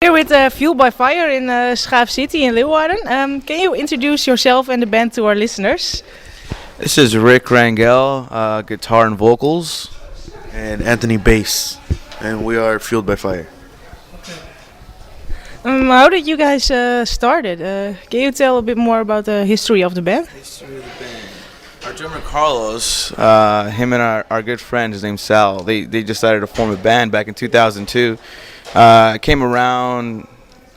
Here with Fueled by Fire in Schaaf City in Leeuwarden. Can you introduce yourself and the band to our listeners? This is Rick Rangel, guitar and vocals. And Anthony bass, and we are Fueled by Fire. How did you guys started? Can you tell a bit more about the history of the band? History of the band. Our drummer Carlos, him and our good friend, his name's Sal, they decided to form a band back in 2002. Came around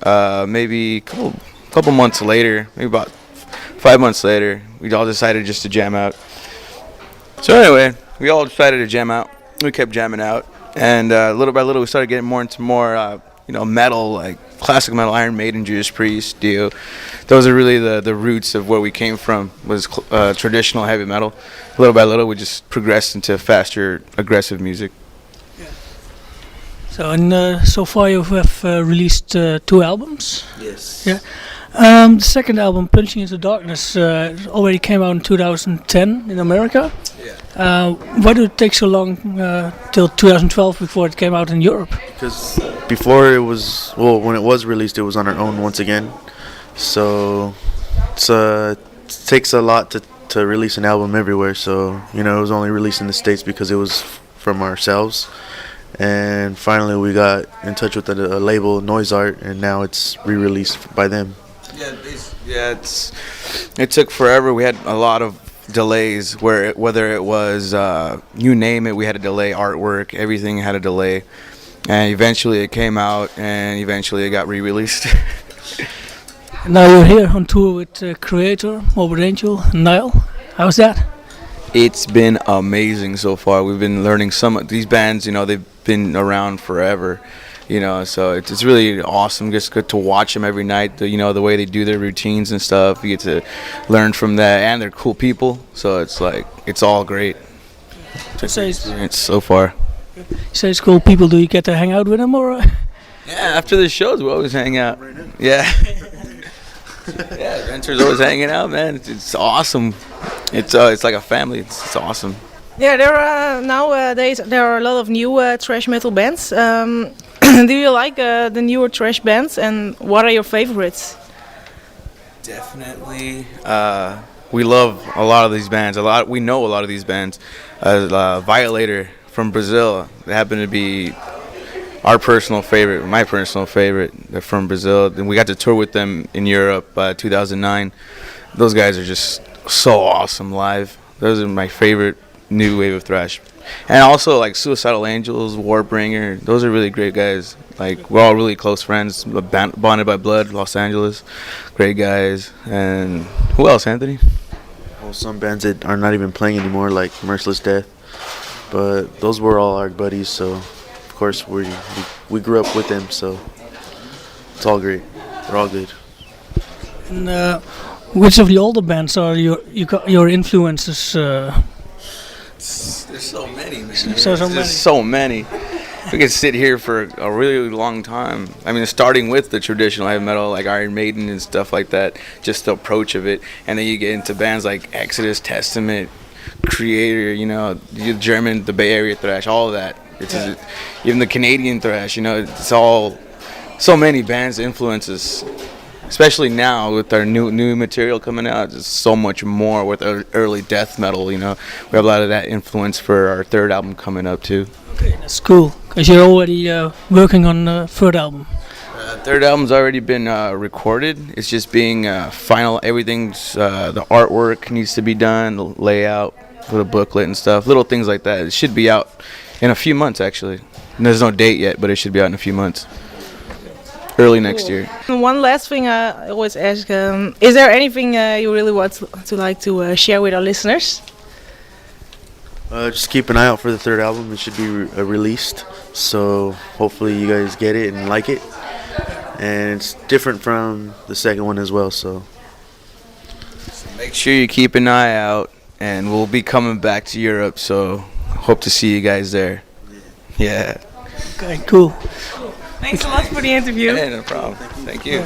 maybe a couple months later, maybe about 5 months later, we all decided just to jam out. So anyway, we all decided to jam out. We kept jamming out, and little by little we started getting more into more metal, like classic metal, Iron Maiden, Judas Priest, Dio. Those are really the roots of where we came from, was traditional heavy metal. Little by little we just progressed into faster, aggressive music. So and so far you have released 2 albums. Yes. Yeah. The second album, Punching into Darkness, already came out in 2010 in America. Yeah. Why did it take so long till 2012 before it came out in Europe? Because before it was, when it was released, it was on our own once again. So it takes a lot to release an album everywhere. So, it was only released in the States because it was from ourselves. And finally we got in touch with the label Noise Art, and now it's re-released by them. It took forever. We had a lot of delays, whether it was you name it, we had to delay artwork, everything had a delay, and eventually it came out, and eventually it got re-released. Now you're here on tour with Kreator, Morbid Angel, and Nile. How's that? It's been amazing so far. We've been learning some of these bands, they've been around forever, so it's really awesome. Just good to watch them every night, the way they do their routines and stuff. You get to learn from that, and they're cool people, so it's all great. It's an experience so far. You say it's cool people, do you get to hang out with them, or? Yeah, after the shows we always hang out. Yeah. Yeah, Renters always hanging out, man. It's awesome. It's like a family. It's awesome. Yeah, there are nowadays there are a lot of new thrash metal bands. Do you like the newer thrash bands, and what are your favorites? Definitely, we love a lot of these bands. We know a lot of these bands. Violator from Brazil, they happen to be our personal favorite, my personal favorite. They're from Brazil, and we got to tour with them in Europe 2009. Those guys are just so awesome live. Those are my favorite new wave of thrash. And also like Suicidal Angels, Warbringer, those are really great guys. Like, we're all really close friends. Bonded by Blood, Los Angeles, great guys. And who else, Anthony? Well, some bands that are not even playing anymore, like Merciless Death, but those were all our buddies, so of course we grew up with them, so it's all great. They're all good. And which of the older bands are your influences? There's so many, man. There's so many. We could sit here for a really long time. I mean, starting with the traditional heavy metal, like Iron Maiden and stuff like that, just the approach of it. And then you get into bands like Exodus, Testament, Kreator, the German, the Bay Area thrash, all of that. Even the Canadian thrash, it's all so many bands influences. Especially now with our new material coming out, there's so much more with early death metal. We have a lot of that influence for our third album coming up too. Okay, that's cool. Because you're already working on the third album. Third album's already been recorded. It's just being final. Everything's the artwork needs to be done, the layout, little booklet and stuff, little things like that. It should be out in a few months actually. And there's no date yet, but it should be out in a few months. Early next year. One last thing I always ask, is there anything you really want to share with our listeners? Just keep an eye out for the third album. It should be released, so hopefully you guys get it and like it. And it's different from the second one as well, so make sure you keep an eye out, and we'll be coming back to Europe, so hope to see you guys there. Yeah. Okay, cool. Thanks a lot for the interview. Yeah, no problem. Thank you.